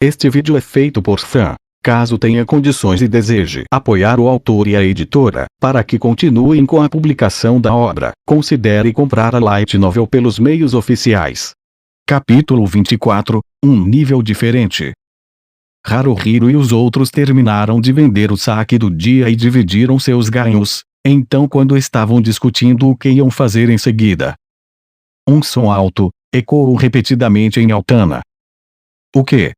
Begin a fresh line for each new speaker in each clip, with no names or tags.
Este vídeo é feito por fã. Caso tenha condições e deseje apoiar o autor e a editora, para que continuem com a publicação da obra, considere comprar a Light Novel pelos meios oficiais. Capítulo 24, um nível diferente. Haruhiro e os outros terminaram de vender o saque do dia e dividiram seus ganhos, então quando estavam discutindo o que iam fazer em seguida, um som alto ecoou repetidamente em Altana. O quê?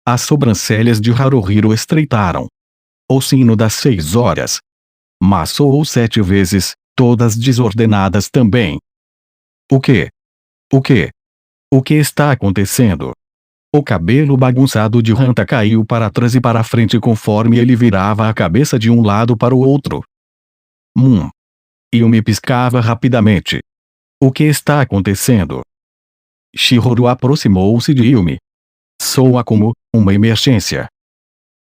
As sobrancelhas de Haruhiro estreitaram. O sino das 6 horas. Mas soou 7 vezes, todas desordenadas também. O quê? O quê? O que está acontecendo? O cabelo bagunçado de Hanta caiu para trás e para frente conforme ele virava a cabeça de um lado para o outro. Yumi piscava rapidamente. O que está acontecendo? Chihiro aproximou-se de Yumi. Soa como uma emergência.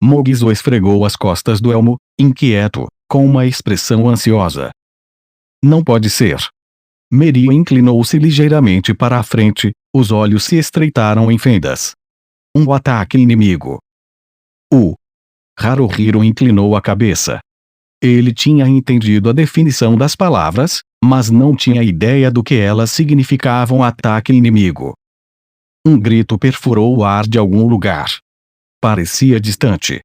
Mogizo esfregou as costas do elmo, inquieto, com uma expressão ansiosa. Não pode ser. Merio inclinou-se ligeiramente para a frente, os olhos se estreitaram em fendas. Um ataque inimigo. Haruhiro inclinou a cabeça. Ele tinha entendido a definição das palavras, mas não tinha ideia do que elas significavam. Ataque inimigo. Um grito perfurou o ar de algum lugar. Parecia distante.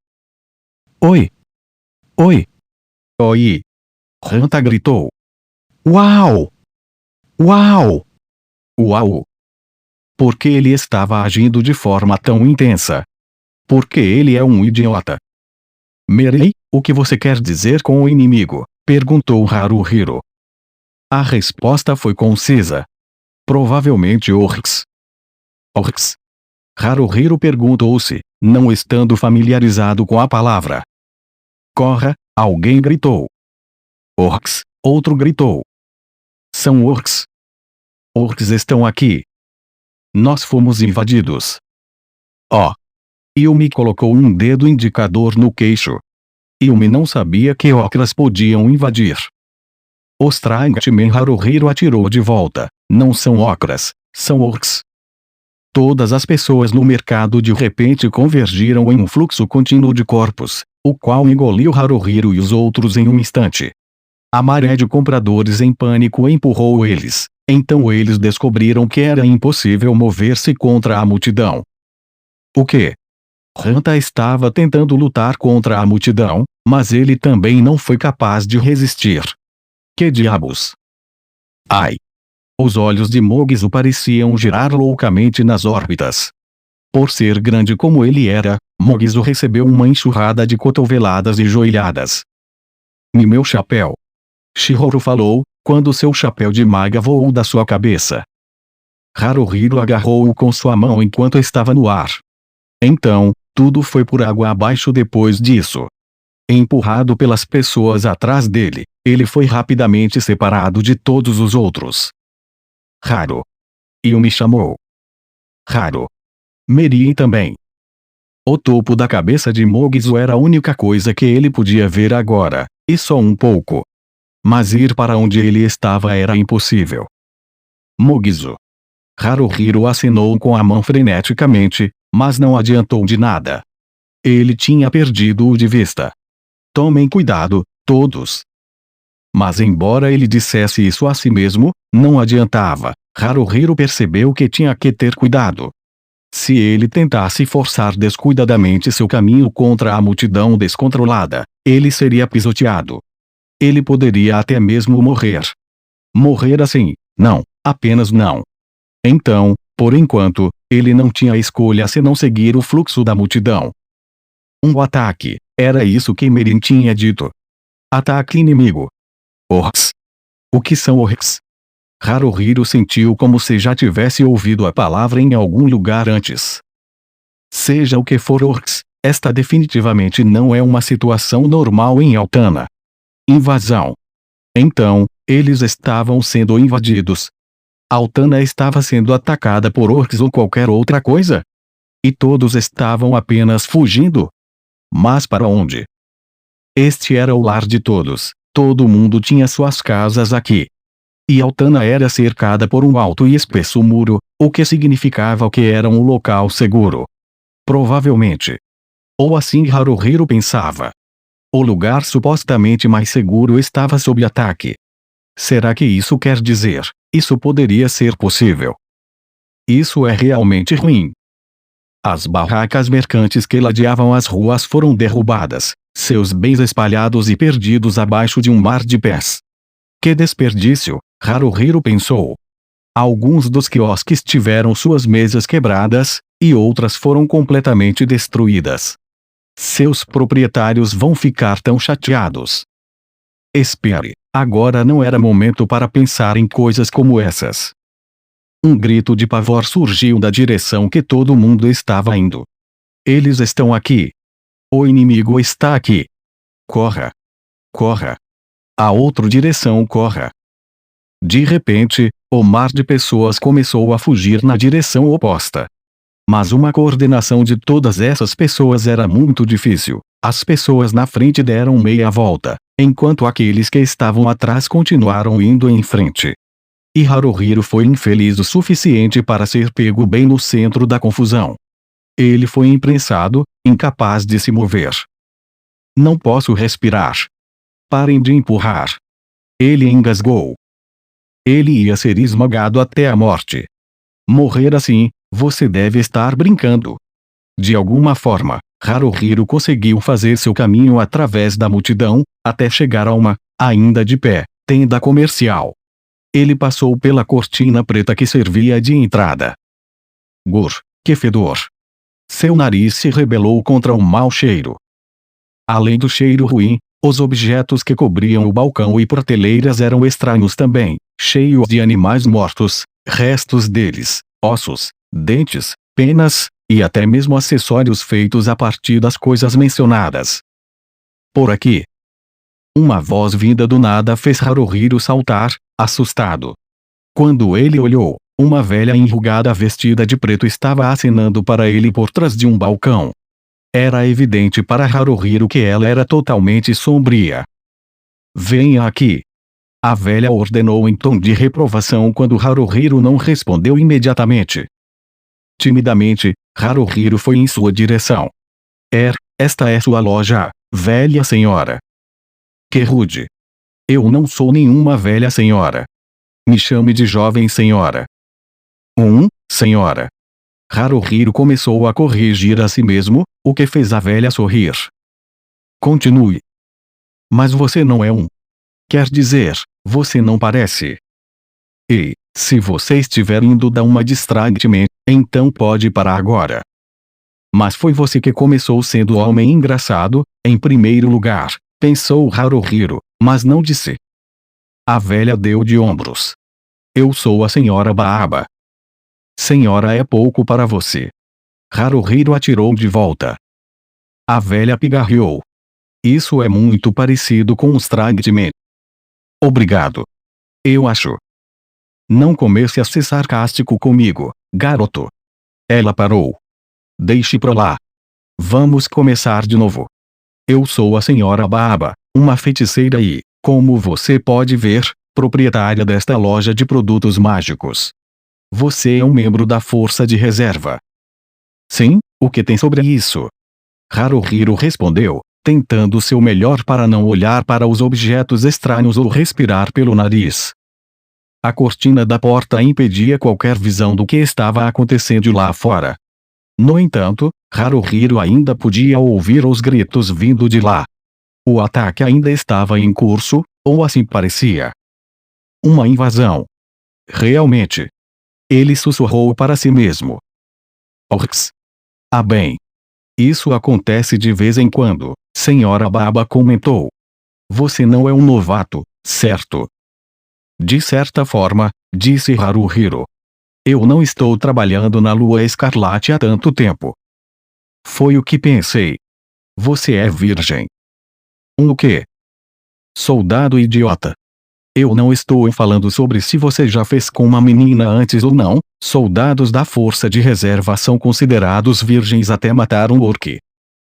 Oi! Oi! Oi! Hanta gritou. Uau! Uau! Uau! Por que ele estava agindo de forma tão intensa? Porque ele é um idiota. Merei, o que você quer dizer com o inimigo? Perguntou Haruhiro. A resposta foi concisa. Provavelmente Orcs. Orcs? Haruhiro perguntou-se, não estando familiarizado com a palavra. Corra, alguém gritou. Orcs, outro gritou. São orcs. Orcs estão aqui. Nós fomos invadidos. Yumi colocou um dedo indicador no queixo. Yumi não sabia que ocras podiam invadir. Os Trangtmen. Haruhiro atirou de volta. Não são ocras, são orcs. Todas as pessoas no mercado de repente convergiram em um fluxo contínuo de corpos, o qual engoliu Haruhiro e os outros em um instante. A maré de compradores em pânico empurrou eles, então eles descobriram que era impossível mover-se contra a multidão. O quê? Hanta estava tentando lutar contra a multidão, mas ele também não foi capaz de resistir. Que diabos? Ai! Os olhos de Mogizo pareciam girar loucamente nas órbitas. Por ser grande como ele era, Mogizo recebeu uma enxurrada de cotoveladas e joelhadas. Meu chapéu! Chihiro falou, quando seu chapéu de maga voou da sua cabeça. Haruhiro agarrou-o com sua mão enquanto estava no ar. Então, tudo foi por água abaixo depois disso. Empurrado pelas pessoas atrás dele, ele foi rapidamente separado de todos os outros. Haru. Yumi chamou. Haru. Merie também. O topo da cabeça de Mogizo era a única coisa que ele podia ver agora, e só um pouco. Mas ir para onde ele estava era impossível. Mogizo. Haruhiro acenou com a mão freneticamente, mas não adiantou de nada. Ele tinha perdido-o de vista. Tomem cuidado, todos. Mas embora ele dissesse isso a si mesmo, não adiantava. Haruhiro percebeu que tinha que ter cuidado. Se ele tentasse forçar descuidadamente seu caminho contra a multidão descontrolada, ele seria pisoteado. Ele poderia até mesmo morrer. Morrer assim, não, apenas não. Então, por enquanto, ele não tinha escolha senão seguir o fluxo da multidão. Um ataque, era isso que Merin tinha dito. Ataque inimigo. Orcs. O que são orcs? Haruhiro sentiu como se já tivesse ouvido a palavra em algum lugar antes. Seja o que for orcs, esta definitivamente não é uma situação normal em Altana. Invasão. Então, eles estavam sendo invadidos. Altana estava sendo atacada por orcs ou qualquer outra coisa? E todos estavam apenas fugindo? Mas para onde? Este era o lar de todos, todo mundo tinha suas casas aqui. E Altana era cercada por um alto e espesso muro, o que significava que era um local seguro. Provavelmente. Ou assim Haruhiro pensava. O lugar supostamente mais seguro estava sob ataque. Será que isso quer dizer, isso poderia ser possível? Isso é realmente ruim. As barracas mercantes que ladeavam as ruas foram derrubadas, seus bens espalhados e perdidos abaixo de um mar de pés. Que desperdício, Haruhiro pensou. Alguns dos quiosques tiveram suas mesas quebradas, e outras foram completamente destruídas. Seus proprietários vão ficar tão chateados. Espere, agora não era momento para pensar em coisas como essas. Um grito de pavor surgiu da direção que todo mundo estava indo. Eles estão aqui. O inimigo está aqui. Corra. Corra. A outra direção, corra. De repente, o mar de pessoas começou a fugir na direção oposta. Mas uma coordenação de todas essas pessoas era muito difícil. As pessoas na frente deram meia volta, enquanto aqueles que estavam atrás continuaram indo em frente. E Haruhiro foi infeliz o suficiente para ser pego bem no centro da confusão. Ele foi imprensado, incapaz de se mover. Não posso respirar. Parem de empurrar. Ele engasgou. Ele ia ser esmagado até a morte. Morrer assim, você deve estar brincando. De alguma forma, Haruhiro conseguiu fazer seu caminho através da multidão, até chegar a uma, ainda de pé, tenda comercial. Ele passou pela cortina preta que servia de entrada. Gur, que fedor! Seu nariz se rebelou contra o mau cheiro. Além do cheiro ruim, os objetos que cobriam o balcão e prateleiras eram estranhos também, cheios de animais mortos, restos deles, ossos, dentes, penas, e até mesmo acessórios feitos a partir das coisas mencionadas. Por aqui. Uma voz vinda do nada fez Haruhiro saltar, assustado. Quando ele olhou, uma velha enrugada vestida de preto estava acenando para ele por trás de um balcão. Era evidente para Haruhiro que ela era totalmente sombria. Venha aqui. A velha ordenou em tom de reprovação quando Haruhiro não respondeu imediatamente. Timidamente, Haruhiro foi em sua direção. Esta é sua loja, velha senhora. Que rude. Eu não sou nenhuma velha senhora. Me chame de jovem senhora. Senhora. Haruhiro começou a corrigir a si mesmo, o que fez a velha sorrir. Continue. Mas você não é um. Quer dizer, você não parece. Ei, se você estiver indo dar uma distraite-me, então pode parar agora. Mas foi você que começou sendo homem engraçado, em primeiro lugar, pensou Haruhiro, mas não disse. A velha deu de ombros. Eu sou a senhora Baaba. Senhora é pouco para você. Haruhiro atirou de volta. A velha pigarreou. Isso é muito parecido com os Tragtmen. Obrigado. Eu acho. Não comece a ser sarcástico comigo, garoto. Ela parou. Deixe pra lá. Vamos começar de novo. Eu sou a senhora Baaba, uma feiticeira e, como você pode ver, proprietária desta loja de produtos mágicos. Você é um membro da Força de Reserva. Sim, o que tem sobre isso? Haruhiro respondeu, tentando seu melhor para não olhar para os objetos estranhos ou respirar pelo nariz. A cortina da porta impedia qualquer visão do que estava acontecendo lá fora. No entanto, Haruhiro ainda podia ouvir os gritos vindo de lá. O ataque ainda estava em curso, ou assim parecia. Uma invasão. Realmente. Ele sussurrou para si mesmo. Orcs. Ah bem. Isso acontece de vez em quando, senhora Baba comentou. Você não é um novato, certo? De certa forma, disse Haruhiro. Eu não estou trabalhando na Lua Escarlate há tanto tempo. Foi o que pensei. Você é virgem. O quê? Soldado idiota. Eu não estou falando sobre se você já fez com uma menina antes ou não. Soldados da Força de Reserva são considerados virgens até matar um orc.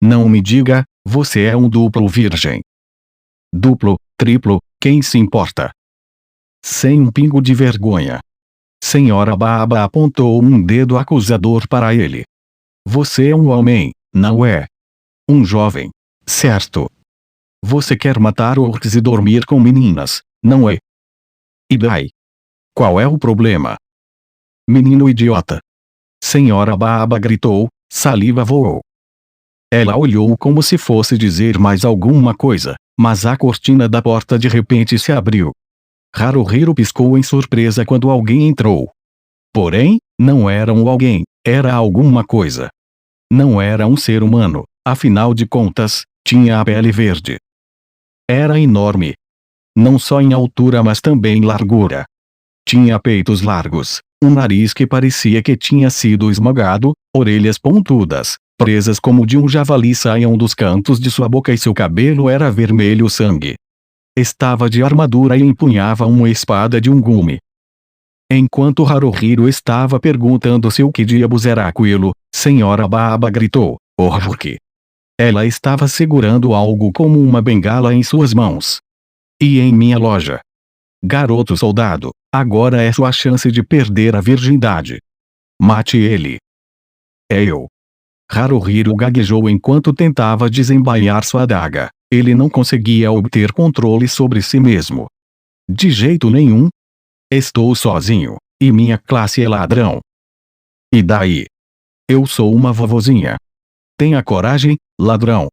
Não me diga, você é um duplo virgem. Duplo, triplo, quem se importa? Sem um pingo de vergonha. Senhora Baba apontou um dedo acusador para ele. Você é um homem, não é? Um jovem. Certo. Você quer matar orcs e dormir com meninas, não é? E daí? Qual é o problema? Menino idiota. Senhora Baba gritou, saliva voou. Ela olhou como se fosse dizer mais alguma coisa, mas a cortina da porta de repente se abriu. Haruhiro piscou em surpresa quando alguém entrou. Porém, não era um alguém, era alguma coisa. Não era um ser humano, afinal de contas, tinha a pele verde. Era enorme. Não só em altura mas também em largura. Tinha peitos largos, um nariz que parecia que tinha sido esmagado, orelhas pontudas, presas como de um javali saíam dos cantos de sua boca e seu cabelo era vermelho sangue. Estava de armadura e empunhava uma espada de um gume. Enquanto Haruhiro estava perguntando-se o que diabos era aquilo, Senhora Baba gritou, "Orc!" Ela estava segurando algo como uma bengala em suas mãos. E em minha loja. Garoto soldado, agora é sua chance de perder a virgindade. Mate ele. É eu. Haruhiro gaguejou enquanto tentava desembainhar sua adaga. Ele não conseguia obter controle sobre si mesmo. De jeito nenhum. Estou sozinho, e minha classe é ladrão. E daí? Eu sou uma vovozinha. Tenha coragem, ladrão.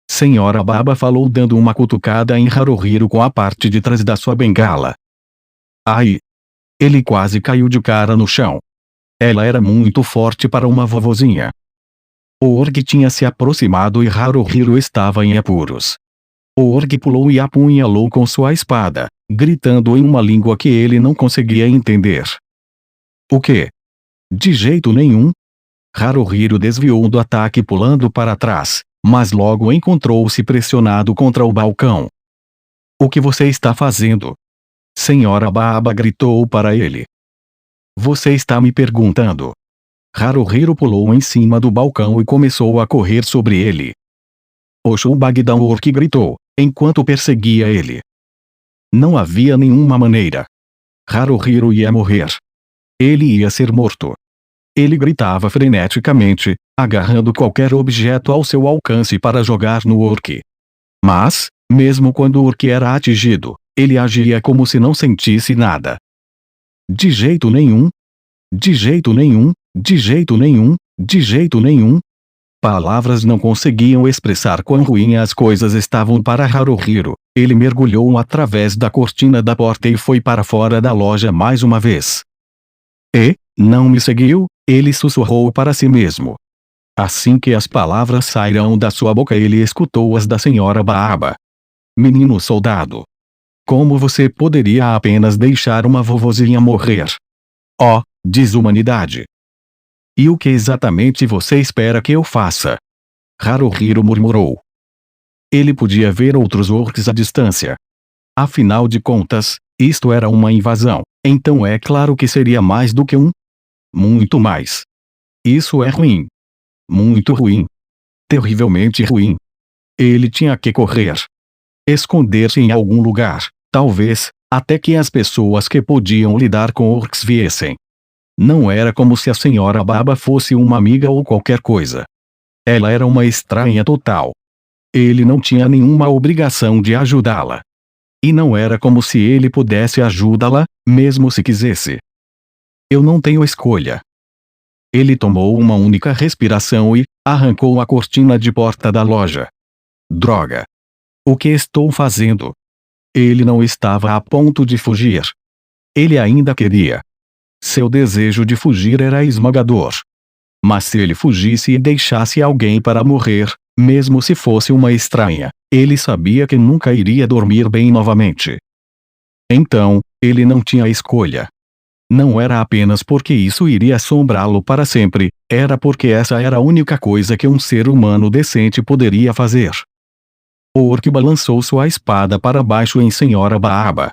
Senhora Baba falou dando uma cutucada em Haruhiro com a parte de trás da sua bengala. Ai! Ele quase caiu de cara no chão. Ela era muito forte para uma vovozinha. O orc tinha se aproximado e Haruhiro estava em apuros. O orc pulou e apunhalou com sua espada, gritando em uma língua que ele não conseguia entender. O quê? De jeito nenhum. Haruhiro desviou do ataque pulando para trás, mas logo encontrou-se pressionado contra o balcão. O que você está fazendo? Senhora Baba gritou para ele. Você está me perguntando? Haruhiro pulou em cima do balcão e começou a correr sobre ele. O Shubagdan Orc gritou, enquanto perseguia ele. Não havia nenhuma maneira. Haruhiro ia morrer. Ele ia ser morto. Ele gritava freneticamente, agarrando qualquer objeto ao seu alcance para jogar no orc. Mas, mesmo quando o orc era atingido, ele agia como se não sentisse nada. De jeito nenhum. De jeito nenhum. De jeito nenhum. De jeito nenhum. Palavras não conseguiam expressar quão ruim as coisas estavam para Haruhiro. Ele mergulhou através da cortina da porta e foi para fora da loja mais uma vez. E, não me seguiu? Ele sussurrou para si mesmo. Assim que as palavras saíram da sua boca ele escutou as da senhora Baba. Menino soldado. Como você poderia apenas deixar uma vovozinha morrer? Oh, desumanidade. E o que exatamente você espera que eu faça? Haruhiro murmurou. Ele podia ver outros orcs à distância. Afinal de contas, isto era uma invasão, então é claro que seria mais do que um. Muito mais. Isso é ruim. Muito ruim. Terrivelmente ruim. Ele tinha que correr. Esconder-se em algum lugar, talvez, até que as pessoas que podiam lidar com orcs viessem. Não era como se a senhora Baba fosse uma amiga ou qualquer coisa. Ela era uma estranha total. Ele não tinha nenhuma obrigação de ajudá-la. E não era como se ele pudesse ajudá-la, mesmo se quisesse. Eu não tenho escolha. Ele tomou uma única respiração e arrancou a cortina de porta da loja. Droga! O que estou fazendo? Ele não estava a ponto de fugir. Ele ainda queria. Seu desejo de fugir era esmagador. Mas se ele fugisse e deixasse alguém para morrer, mesmo se fosse uma estranha, ele sabia que nunca iria dormir bem novamente. Então, ele não tinha escolha. Não era apenas porque isso iria assombrá-lo para sempre, era porque essa era a única coisa que um ser humano decente poderia fazer. O orc balançou sua espada para baixo em senhora Baba.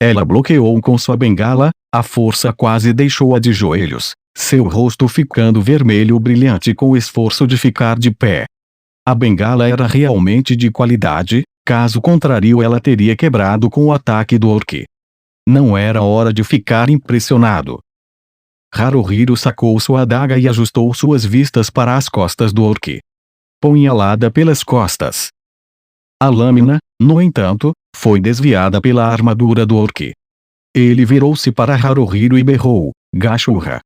Ela bloqueou com sua bengala, a força quase deixou-a de joelhos, seu rosto ficando vermelho brilhante com o esforço de ficar de pé. A bengala era realmente de qualidade, caso contrário ela teria quebrado com o ataque do orc. Não era hora de ficar impressionado. Haruhiro sacou sua adaga e ajustou suas vistas para as costas do orc. Punhalada pelas costas. A lâmina, no entanto, foi desviada pela armadura do orc. Ele virou-se para Haruhiro e berrou: Gashurra!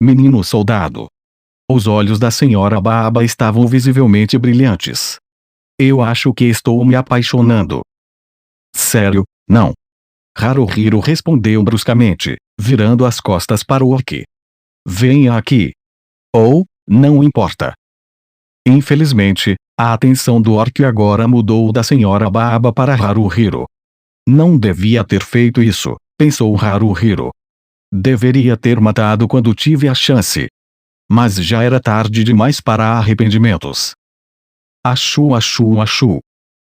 Menino soldado! Os olhos da senhora Baba estavam visivelmente brilhantes. Eu acho que estou me apaixonando. Sério, não. Haruhiro respondeu bruscamente, virando as costas para o orc. Venha aqui. Ou, não importa. Infelizmente, a atenção do orc agora mudou da senhora Baba para Haruhiro. Não devia ter feito isso, pensou Haruhiro. Deveria ter matado quando tive a chance. Mas já era tarde demais para arrependimentos. Achu, achu, achu.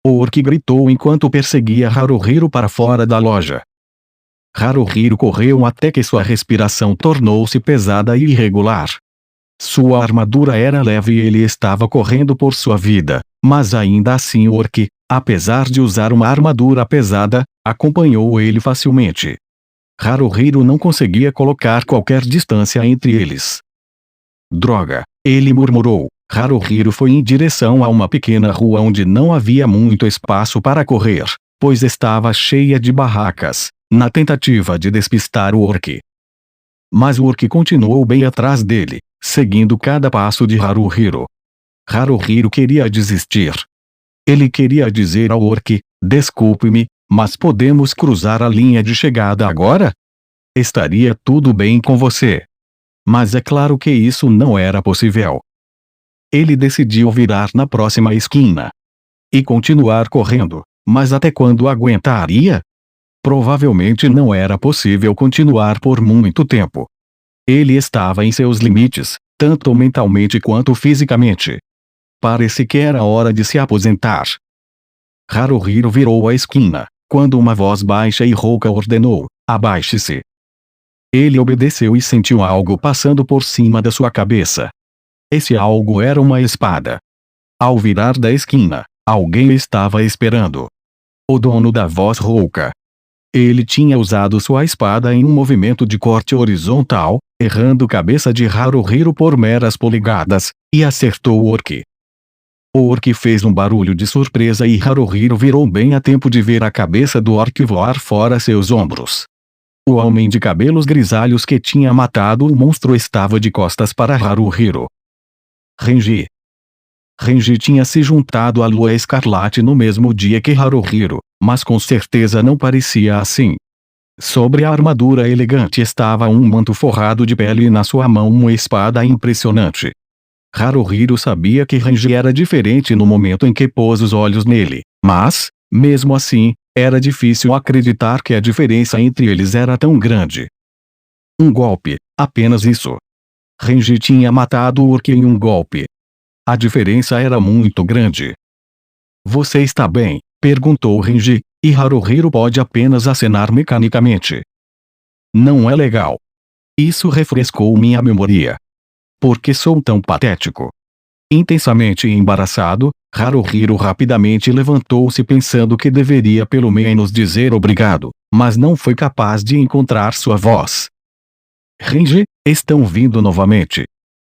O orc gritou enquanto perseguia Haruhiro para fora da loja. Haruhiro correu até que sua respiração tornou-se pesada e irregular. Sua armadura era leve e ele estava correndo por sua vida, mas ainda assim o orc, apesar de usar uma armadura pesada, acompanhou ele facilmente. Haruhiro não conseguia colocar qualquer distância entre eles. Droga, ele murmurou. Haruhiro foi em direção a uma pequena rua onde não havia muito espaço para correr, pois estava cheia de barracas, na tentativa de despistar o orc. Mas o orc continuou bem atrás dele, seguindo cada passo de Haruhiro. Haruhiro queria desistir. Ele queria dizer ao orc: desculpe-me, mas podemos cruzar a linha de chegada agora? Estaria tudo bem com você. Mas é claro que isso não era possível. Ele decidiu virar na próxima esquina. E continuar correndo, mas até quando aguentaria? Provavelmente não era possível continuar por muito tempo. Ele estava em seus limites, tanto mentalmente quanto fisicamente. Parece que era hora de se aposentar. Haruhiro virou a esquina, quando uma voz baixa e rouca ordenou: abaixe-se. Ele obedeceu e sentiu algo passando por cima da sua cabeça. Esse algo era uma espada. Ao virar da esquina, alguém estava esperando. O dono da voz rouca. Ele tinha usado sua espada em um movimento de corte horizontal, errando a cabeça de Haruhiro por meras polegadas, e acertou o orc. O orc fez um barulho de surpresa e Haruhiro virou bem a tempo de ver a cabeça do orc voar fora seus ombros. O homem de cabelos grisalhos que tinha matado o monstro estava de costas para Haruhiro. Renji. Renji tinha se juntado à Lua Escarlate no mesmo dia que Haruhiro, mas com certeza não parecia assim. Sobre a armadura elegante estava um manto forrado de pele e na sua mão uma espada impressionante. Haruhiro sabia que Renji era diferente no momento em que pôs os olhos nele, mas, mesmo assim, era difícil acreditar que a diferença entre eles era tão grande. Um golpe, apenas isso. Renji tinha matado o orc em um golpe. A diferença era muito grande. Você está bem? Perguntou Renji, e Haruhiro pode apenas acenar mecanicamente. Não é legal. Isso refrescou minha memória. Por que sou tão patético? Intensamente embaraçado, Haruhiro rapidamente levantou-se pensando que deveria pelo menos dizer obrigado, mas não foi capaz de encontrar sua voz. Renji, estão vindo novamente.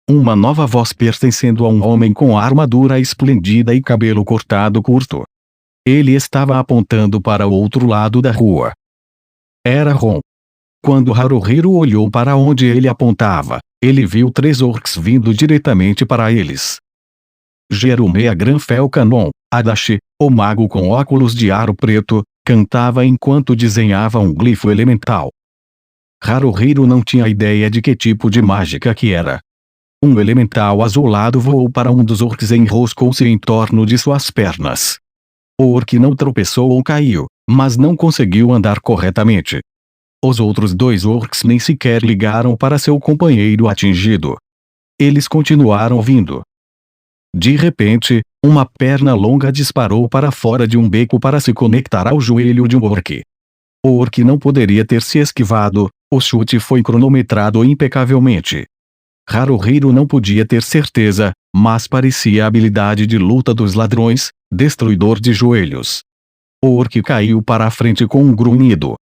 Uma nova voz pertencendo a um homem com armadura esplendida e cabelo cortado curto. Ele estava apontando para o outro lado da rua. Era Ron. Quando Haruhiro olhou para onde ele apontava, ele viu 3 orcs vindo diretamente para eles. Jerumea Granfel Canon, Adachi, o mago com óculos de aro preto, cantava enquanto desenhava um glifo elemental. Haruhiro não tinha ideia de que tipo de mágica que era. Um elemental azulado voou para um dos orcs e enroscou-se em torno de suas pernas. O orc não tropeçou ou caiu, mas não conseguiu andar corretamente. Os outros 2 orcs nem sequer ligaram para seu companheiro atingido. Eles continuaram vindo. De repente, uma perna longa disparou para fora de um beco para se conectar ao joelho de um orc. O orc não poderia ter se esquivado, o chute foi cronometrado impecavelmente. Haruhiro não podia ter certeza, mas parecia a habilidade de luta dos ladrões, destruidor de joelhos. O orc caiu para a frente com um grunhido.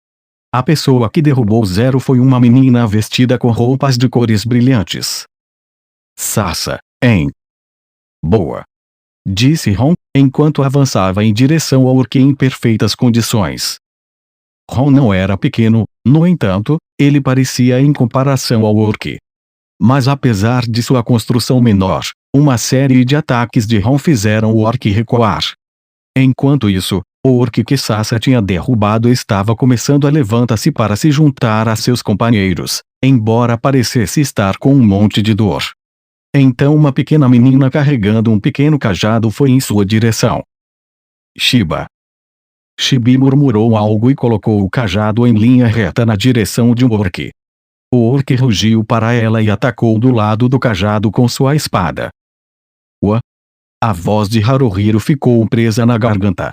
A pessoa que derrubou Zero foi uma menina vestida com roupas de cores brilhantes. Sassa, hein? Boa! Disse Ron, enquanto avançava em direção ao orc em perfeitas condições. Ron não era pequeno, no entanto, ele parecia em comparação ao orc. Mas apesar de sua construção menor, uma série de ataques de Ron fizeram o orc recuar. Enquanto isso, o orc que Sassa tinha derrubado estava começando a levantar-se para se juntar a seus companheiros, embora parecesse estar com um monte de dor. Então uma pequena menina carregando um pequeno cajado foi em sua direção. Shiba. Shibi murmurou algo e colocou o cajado em linha reta na direção de um orc. O orc rugiu para ela e atacou do lado do cajado com sua espada. Ua! A voz de Haruhiro ficou presa na garganta.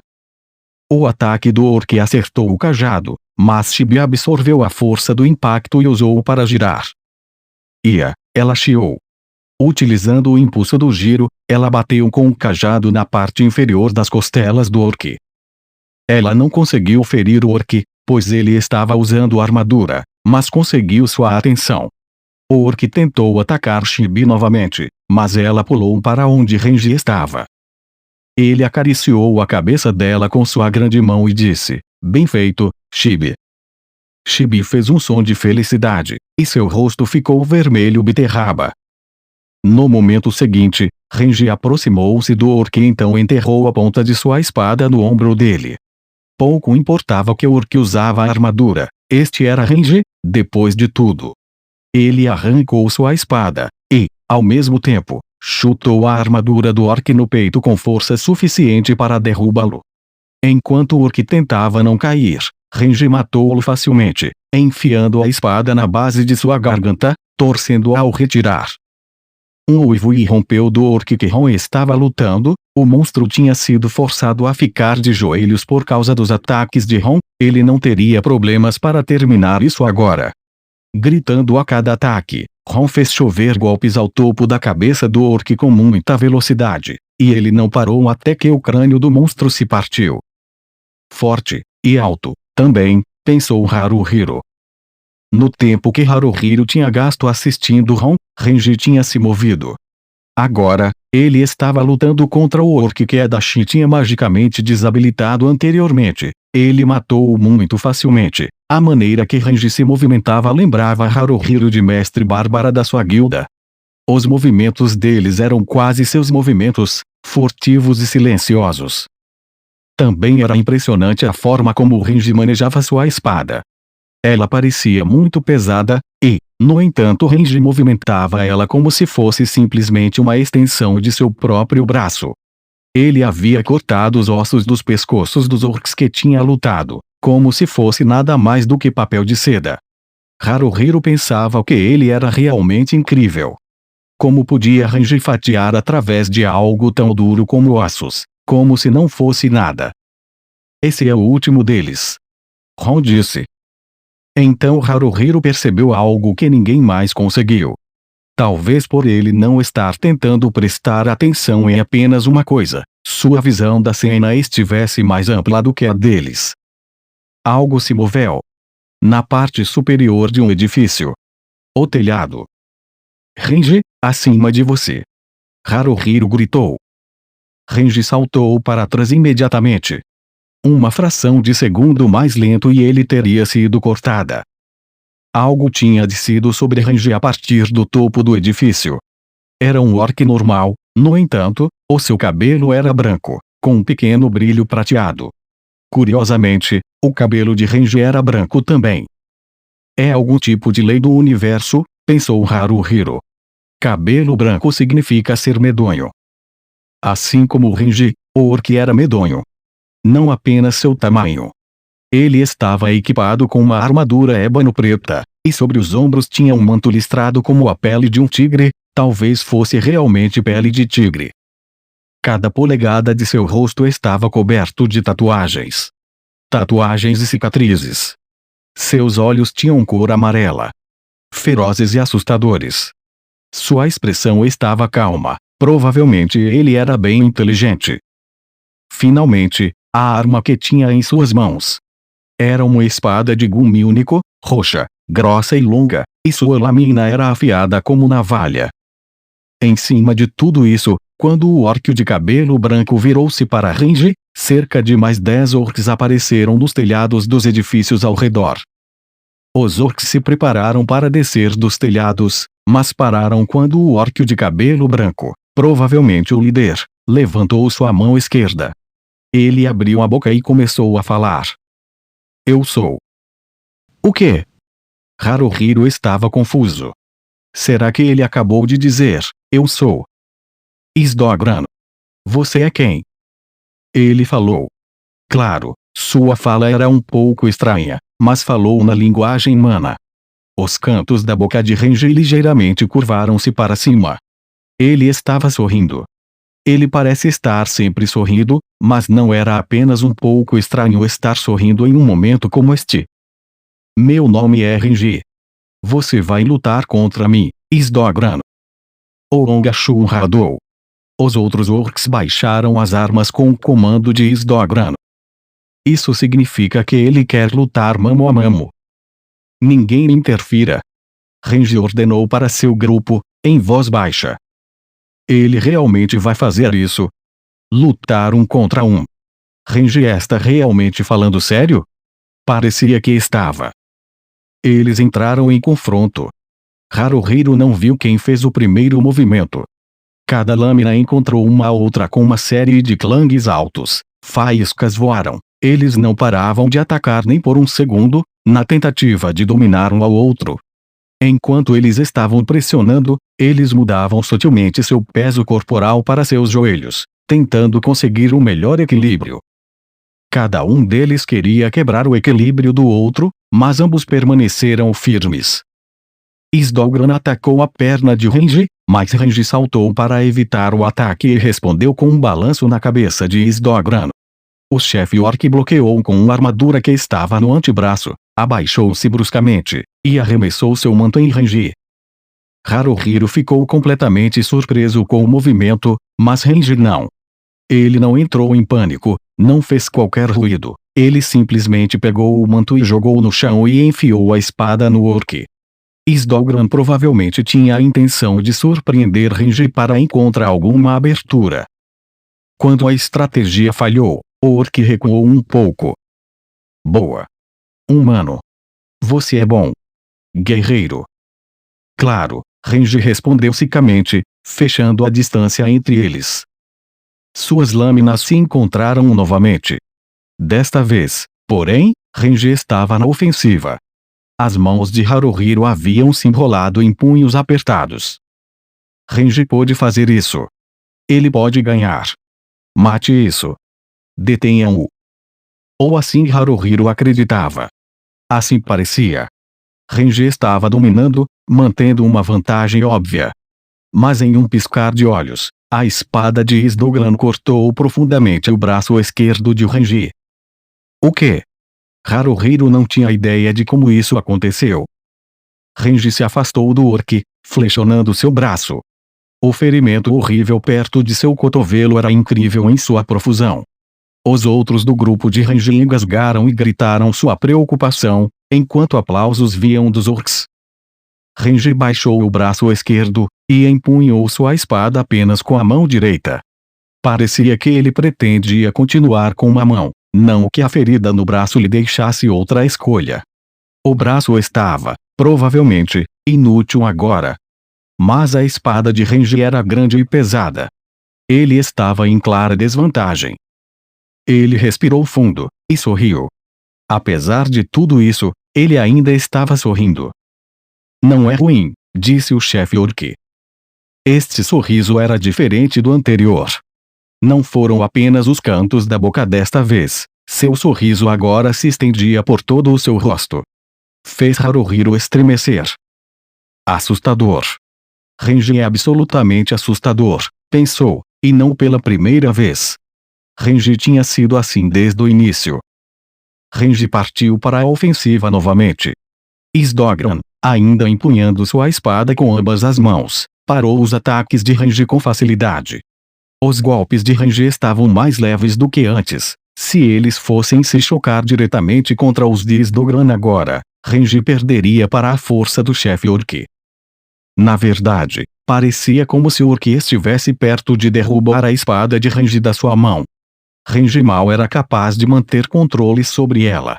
O ataque do orc acertou o cajado, mas Shibi absorveu a força do impacto e usou-o para girar. Ela chiou. Utilizando o impulso do giro, ela bateu com o cajado na parte inferior das costelas do orc. Ela não conseguiu ferir o orc, pois ele estava usando armadura, mas conseguiu sua atenção. O orc tentou atacar Shibi novamente, mas ela pulou para onde Renji estava. Ele acariciou a cabeça dela com sua grande mão e disse, bem feito, Shibi. Shibi fez um som de felicidade, e seu rosto ficou vermelho beterraba. No momento seguinte, Renji aproximou-se do orc e então enterrou a ponta de sua espada no ombro dele. Pouco importava que o orc usava a armadura, este era Renji, depois de tudo. Ele arrancou sua espada, e, ao mesmo tempo, chutou a armadura do orc no peito com força suficiente para derrubá-lo. Enquanto o orc tentava não cair, Renji matou-o facilmente, enfiando a espada na base de sua garganta, torcendo-a ao retirar. Um uivo irrompeu do orc que Ron estava lutando. O monstro tinha sido forçado a ficar de joelhos por causa dos ataques de Ron. Ele não teria problemas para terminar isso agora. Gritando a cada ataque, Ron fez chover golpes ao topo da cabeça do orc com muita velocidade, e ele não parou até que o crânio do monstro se partiu. Forte, e alto, também, pensou Haruhiro. No tempo que Haruhiro tinha gasto assistindo Ron, Renji tinha se movido. Agora, ele estava lutando contra o orc que Adachi tinha magicamente desabilitado anteriormente. Ele matou-o muito facilmente. A maneira que Renji se movimentava lembrava Haruhiro de Mestre Bárbara da sua guilda. Os movimentos deles eram quase seus movimentos, furtivos e silenciosos. Também era impressionante a forma como Renji manejava sua espada. Ela parecia muito pesada, e, no entanto Renji movimentava ela como se fosse simplesmente uma extensão de seu próprio braço. Ele havia cortado os ossos dos pescoços dos orcs que tinha lutado, como se fosse nada mais do que papel de seda. Haruhiro pensava que ele era realmente incrível. Como podia Renji fatiar através de algo tão duro como ossos, como se não fosse nada? Esse é o último deles. Ron disse. Então Haruhiro percebeu algo que ninguém mais conseguiu. Talvez por ele não estar tentando prestar atenção em apenas uma coisa, sua visão da cena estivesse mais ampla do que a deles. Algo se moveu. Na parte superior de um edifício. O telhado. Renji, acima de você. Haruhiro gritou. Renji saltou para trás imediatamente. Uma fração de segundo mais lento e ele teria sido cortada. Algo tinha descido sobre Renji a partir do topo do edifício. Era um orc normal, no entanto, o seu cabelo era branco, com um pequeno brilho prateado. Curiosamente, o cabelo de Renji era branco também. É algum tipo de lei do universo, pensou Haruhiro. Cabelo branco significa ser medonho. Assim como Renji, o orc era medonho. Não apenas seu tamanho. Ele estava equipado com uma armadura ébano preta, e sobre os ombros tinha um manto listrado como a pele de um tigre, talvez fosse realmente pele de tigre. Cada polegada de seu rosto estava coberto de tatuagens. Tatuagens e cicatrizes. Seus olhos tinham cor amarela. Ferozes e assustadores. Sua expressão estava calma, provavelmente ele era bem inteligente. Finalmente, a arma que tinha em suas mãos. Era uma espada de gume único, roxa, grossa e longa, e sua lâmina era afiada como navalha. Em cima de tudo isso, quando o orc de cabelo branco virou-se para Renji, cerca de mais 10 orcs apareceram nos telhados dos edifícios ao redor. Os orcs se prepararam para descer dos telhados, mas pararam quando o orc de cabelo branco, provavelmente o líder, levantou sua mão esquerda. Ele abriu a boca e começou a falar. Eu sou. O quê? Haruhiro estava confuso. Será que ele acabou de dizer, eu sou? Isdogran. Você é quem? Ele falou. Claro, sua fala era um pouco estranha, mas falou na linguagem humana. Os cantos da boca de Renji ligeiramente curvaram-se para cima. Ele estava sorrindo. Ele parece estar sempre sorrindo, mas não era apenas um pouco estranho estar sorrindo em um momento como este. Meu nome é Renji. Você vai lutar contra mim, Isdogran. Oronga-shun radou. Os outros orcs baixaram as armas com o comando de Isdogran. Isso significa que ele quer lutar mano a mano. Ninguém interfira. Renji ordenou para seu grupo, em voz baixa. Ele realmente vai fazer isso? Lutar um contra um. Renji está realmente falando sério? Parecia que estava. Eles entraram em confronto. Haruhiro não viu quem fez o primeiro movimento. Cada lâmina encontrou uma a outra com uma série de clangues altos. Faíscas voaram. Eles não paravam de atacar nem por um segundo, na tentativa de dominar um ao outro. Enquanto eles estavam pressionando, eles mudavam sutilmente seu peso corporal para seus joelhos, tentando conseguir um melhor equilíbrio. Cada um deles queria quebrar o equilíbrio do outro, mas ambos permaneceram firmes. Isdogran atacou a perna de Renji, mas Renji saltou para evitar o ataque e respondeu com um balanço na cabeça de Isdogran. O chefe orc bloqueou com uma armadura que estava no antebraço, abaixou-se bruscamente, e arremessou seu manto em Renji. Haruhiro ficou completamente surpreso com o movimento, mas Renji não. Ele não entrou em pânico, não fez qualquer ruído. Ele simplesmente pegou o manto e jogou no chão e enfiou a espada no orc. Isdogran provavelmente tinha a intenção de surpreender Renji para encontrar alguma abertura. Quando a estratégia falhou, o orc recuou um pouco. Boa. Humano. Você é bom. Guerreiro. Claro, Renji respondeu secamente, fechando a distância entre eles. Suas lâminas se encontraram novamente. Desta vez, porém, Renji estava na ofensiva. As mãos de Haruhiro haviam se enrolado em punhos apertados. Renji pôde fazer isso. Ele pode ganhar. Mate isso. Detenham-o. Ou assim Haruhiro acreditava. Assim parecia. Renji estava dominando, mantendo uma vantagem óbvia. Mas em um piscar de olhos, a espada de Isdogran cortou profundamente o braço esquerdo de Renji. O quê? Haruhiro não tinha ideia de como isso aconteceu. Renji se afastou do orc, flexionando seu braço. O ferimento horrível perto de seu cotovelo era incrível em sua profusão. Os outros do grupo de Renji engasgaram e gritaram sua preocupação, enquanto aplausos vinham dos orcs. Renji baixou o braço esquerdo, e empunhou sua espada apenas com a mão direita. Parecia que ele pretendia continuar com uma mão, não que a ferida no braço lhe deixasse outra escolha. O braço estava, provavelmente, inútil agora. Mas a espada de Renji era grande e pesada. Ele estava em clara desvantagem. Ele respirou fundo, e sorriu. Apesar de tudo isso, ele ainda estava sorrindo. Não é ruim, disse o chefe orc. Este sorriso era diferente do anterior. Não foram apenas os cantos da boca desta vez, seu sorriso agora se estendia por todo o seu rosto. Fez Haruhiro estremecer. Assustador. Renji é absolutamente assustador, pensou, e não pela primeira vez. Renji tinha sido assim desde o início. Renji partiu para a ofensiva novamente. Isdogran, ainda empunhando sua espada com ambas as mãos, parou os ataques de Renji com facilidade. Os golpes de Renji estavam mais leves do que antes, Se eles fossem se chocar diretamente contra os de Sdogran agora, Renji perderia para a força do chefe orc. Na verdade, parecia como se o orc estivesse perto de derrubar a espada de Renji da sua mão. Renji mal era capaz de manter controle sobre ela.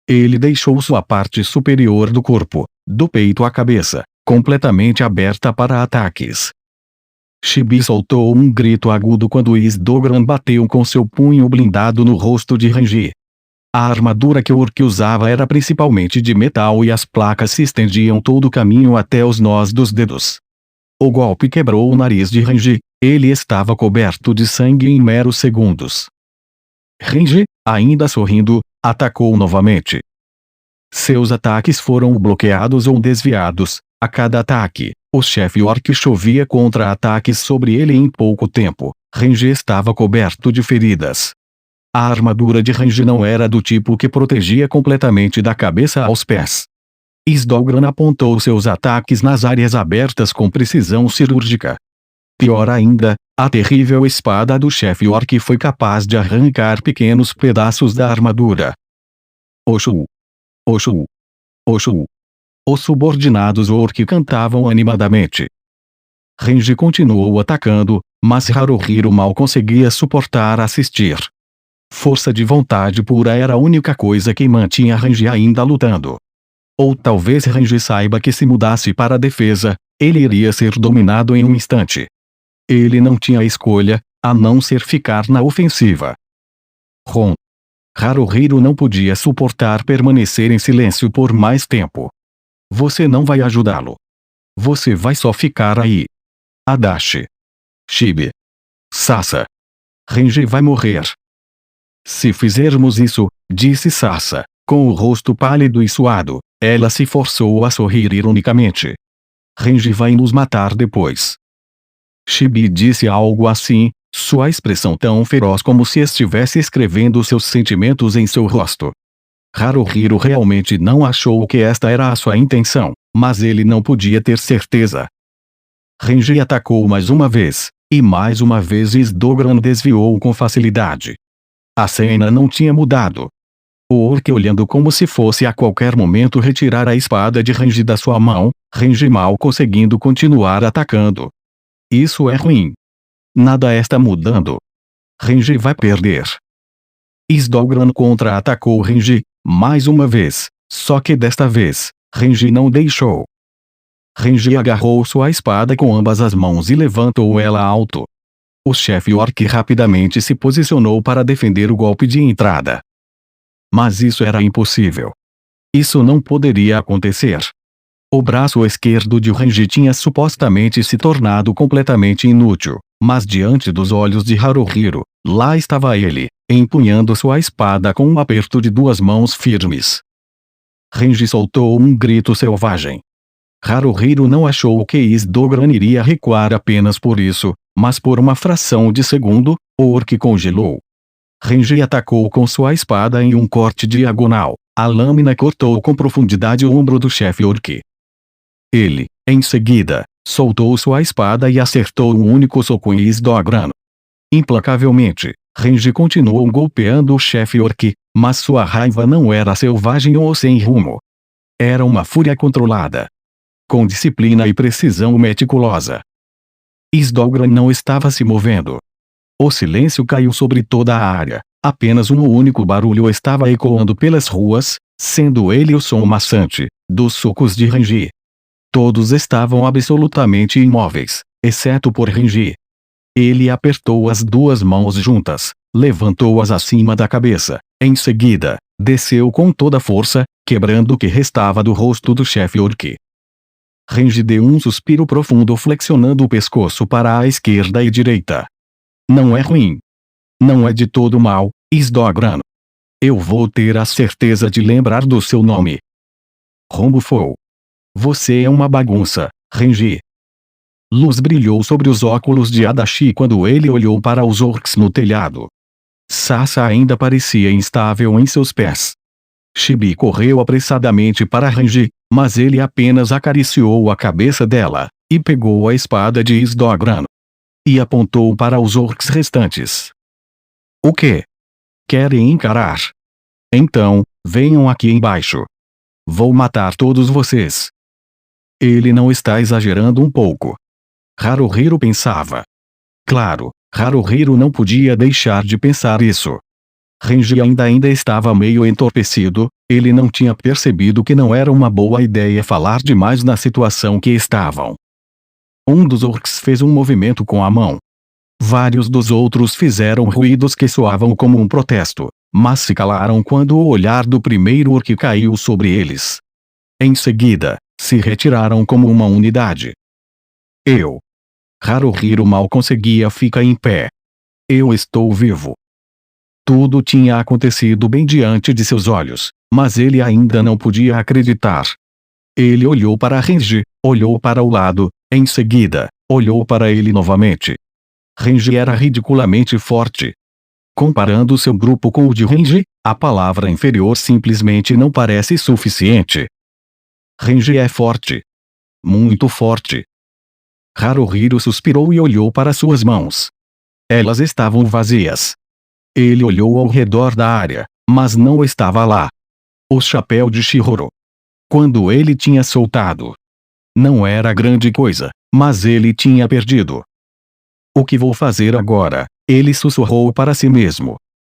Ele deixou sua parte superior do corpo, do peito à cabeça, completamente aberta para ataques. Chibi soltou um grito agudo quando Sdogran bateu com seu punho blindado no rosto de Renji. A armadura que o orc usava era principalmente de metal e as placas se estendiam todo o caminho até os nós dos dedos. O golpe quebrou o nariz de Renji, ele estava coberto de sangue em meros segundos. Renji, ainda sorrindo, atacou novamente. Seus ataques foram bloqueados ou desviados. A cada ataque, o chefe orc chovia contra-ataques sobre ele em pouco tempo. Renji estava coberto de feridas. A armadura de Renji não era do tipo que protegia completamente da cabeça aos pés. Sdogran apontou seus ataques nas áreas abertas com precisão cirúrgica. Pior ainda, a terrível espada do chefe orc foi capaz de arrancar pequenos pedaços da armadura. Oshu! Oshu! Oshu! Os subordinados orc cantavam animadamente. Renji continuou atacando, mas Haruhiro mal conseguia suportar assistir. Força de vontade pura era a única coisa que mantinha Renji ainda lutando. Ou talvez Renji saiba que se mudasse para a defesa, ele iria ser dominado em um instante. Ele não tinha escolha, a não ser ficar na ofensiva. Ron. Haruhiro não podia suportar permanecer em silêncio por mais tempo. Você não vai ajudá-lo. Você vai só ficar aí. Adachi. Chibi. Sasa. Renji vai morrer. Se fizermos isso, disse Sasa, com o rosto pálido e suado, ela se forçou a sorrir ironicamente. Renji vai nos matar depois. Chibi disse algo assim, sua expressão tão feroz como se estivesse escrevendo seus sentimentos em seu rosto. Haruhiro realmente não achou que esta era a sua intenção, mas ele não podia ter certeza. Renji atacou mais uma vez, e mais uma vez Sdogran desviou com facilidade. A cena não tinha mudado. O orc olhando como se fosse a qualquer momento retirar a espada de Renji da sua mão, Renji mal conseguindo continuar atacando. Isso é ruim. Nada está mudando. Renji vai perder. Sdogran contra-atacou Renji, mais uma vez, só que desta vez, Renji não deixou. Renji agarrou sua espada com ambas as mãos e levantou ela alto. O chefe orc rapidamente se posicionou para defender o golpe de entrada. Mas isso era impossível. Isso não poderia acontecer. O braço esquerdo de Renji tinha supostamente se tornado completamente inútil, mas diante dos olhos de Haruhiro, lá estava ele, empunhando sua espada com um aperto de duas mãos firmes. Renji soltou um grito selvagem. Haruhiro não achou que Sdogran iria recuar apenas por isso, mas por uma fração de segundo, o orc congelou. Renji atacou com sua espada em um corte diagonal. A lâmina cortou com profundidade o ombro do chefe orc. Ele, em seguida, soltou sua espada e acertou um único soco em Sdogran. Implacavelmente, Renji continuou golpeando o chefe orc, mas sua raiva não era selvagem ou sem rumo. Era uma fúria controlada. Com disciplina e precisão meticulosa. Sdogran não estava se movendo. O silêncio caiu sobre toda a área. Apenas um único barulho estava ecoando pelas ruas, sendo ele o som maçante, dos socos de Renji. Todos estavam absolutamente imóveis, exceto por Renji. Ele apertou as duas mãos juntas, levantou-as acima da cabeça, em seguida, desceu com toda a força, quebrando o que restava do rosto do chefe orc. Renji deu um suspiro profundo flexionando o pescoço para a esquerda e direita. Não é ruim. Não é de todo mal, Sdogran. Eu vou ter a certeza de lembrar do seu nome. Rombufou. Você é uma bagunça, Renji. Luz brilhou sobre os óculos de Adachi quando ele olhou para os orcs no telhado. Sasa ainda parecia instável em seus pés. Chibi correu apressadamente para Renji, mas ele apenas acariciou a cabeça dela, e pegou a espada de Sdogran. E apontou para os orcs restantes. O quê? Querem encarar? Então, venham aqui embaixo. Vou matar todos vocês. Ele não está exagerando um pouco? Haruhiro pensava. Claro, Haruhiro não podia deixar de pensar isso. Renji ainda estava meio entorpecido, ele não tinha percebido que não era uma boa ideia falar demais na situação que estavam. Um dos orcs fez um movimento com a mão. Vários dos outros fizeram ruídos que soavam como um protesto, mas se calaram quando o olhar do primeiro orc caiu sobre eles. Em seguida, se retiraram como uma unidade. Haruhiro mal conseguia ficar em pé. Eu estou vivo. Tudo tinha acontecido bem diante de seus olhos, mas ele ainda não podia acreditar. Ele olhou para Renji, olhou para o lado, em seguida, olhou para ele novamente. Renji era ridiculamente forte. Comparando seu grupo com o de Renji, a palavra inferior simplesmente não parece suficiente. Renji é forte. Muito forte. Haruhiro suspirou e olhou para suas mãos. Elas estavam vazias. Ele olhou ao redor da área, mas não estava lá. O chapéu de Chihiro. Quando ele tinha soltado. Não era grande coisa, mas ele tinha perdido. O que vou fazer agora? Ele sussurrou para si mesmo.